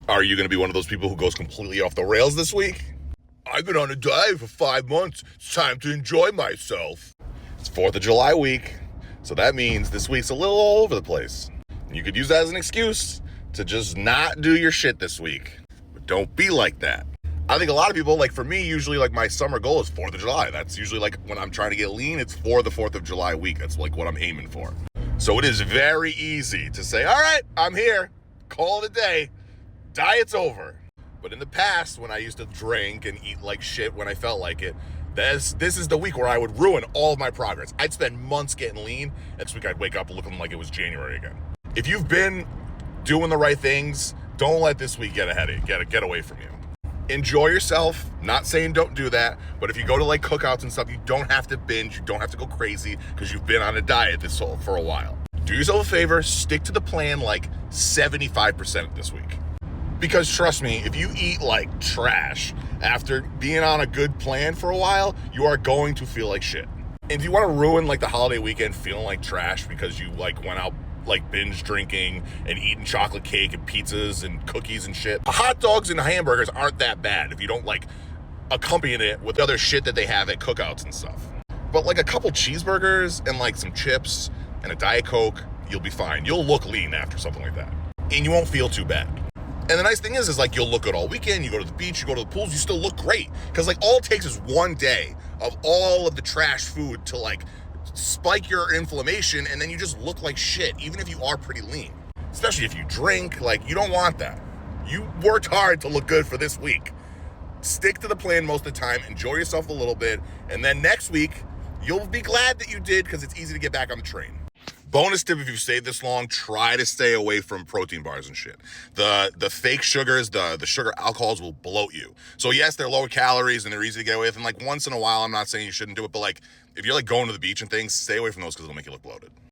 Are you going to be one of those people who goes completely off the rails this week? I've been on a diet for 5 months. It's time to enjoy myself. It's 4th of July week, so that means this week's a little all over the place. You could use that as an excuse to just not do your shit this week. But don't be like that. I think a lot of people, like for me, usually like my summer goal is 4th of July. That's usually like when I'm trying to get lean, it's for the 4th of July week. That's like what I'm aiming for. So it is very easy to say, all right, I'm here. Call it a day. Diet's over. But in the past, when I used to drink and eat like shit when I felt like it, this is the week where I would ruin all of my progress. I'd spend months getting lean, and this week I'd wake up looking like it was January again. If you've been doing the right things, don't let this week get ahead of you, get away from you. Enjoy yourself. Not saying don't do that, but if you go to like cookouts and stuff, you don't have to binge, you don't have to go crazy because you've been on a diet for a while. Do yourself a favor, stick to the plan like 75% of this week. Because trust me, if you eat like trash after being on a good plan for a while, you are going to feel like shit. And if you want to ruin like the holiday weekend feeling like trash because you like went out like binge drinking and eating chocolate cake and pizzas and cookies and shit, hot dogs and hamburgers aren't that bad if you don't like accompany it with other shit that they have at cookouts and stuff. But like a couple cheeseburgers and like some chips and a Diet Coke, you'll be fine. You'll look lean after something like that. And you won't feel too bad. And the nice thing is like you'll look good all weekend, you go to the beach, you go to the pools, you still look great. Because like all it takes is one day of all of the trash food to like spike your inflammation, and then you just look like shit, even if you are pretty lean. Especially if you drink, like you don't want that. You worked hard to look good for this week. Stick to the plan most of the time, enjoy yourself a little bit, and then next week, you'll be glad that you did because it's easy to get back on the train. Bonus tip, if you've stayed this long, try to stay away from protein bars and shit. The fake sugars, the sugar alcohols will bloat you. So yes, they're lower calories and they're easy to get away with. And like once in a while, I'm not saying you shouldn't do it, but like if you're like going to the beach and things, stay away from those because it'll make you look bloated.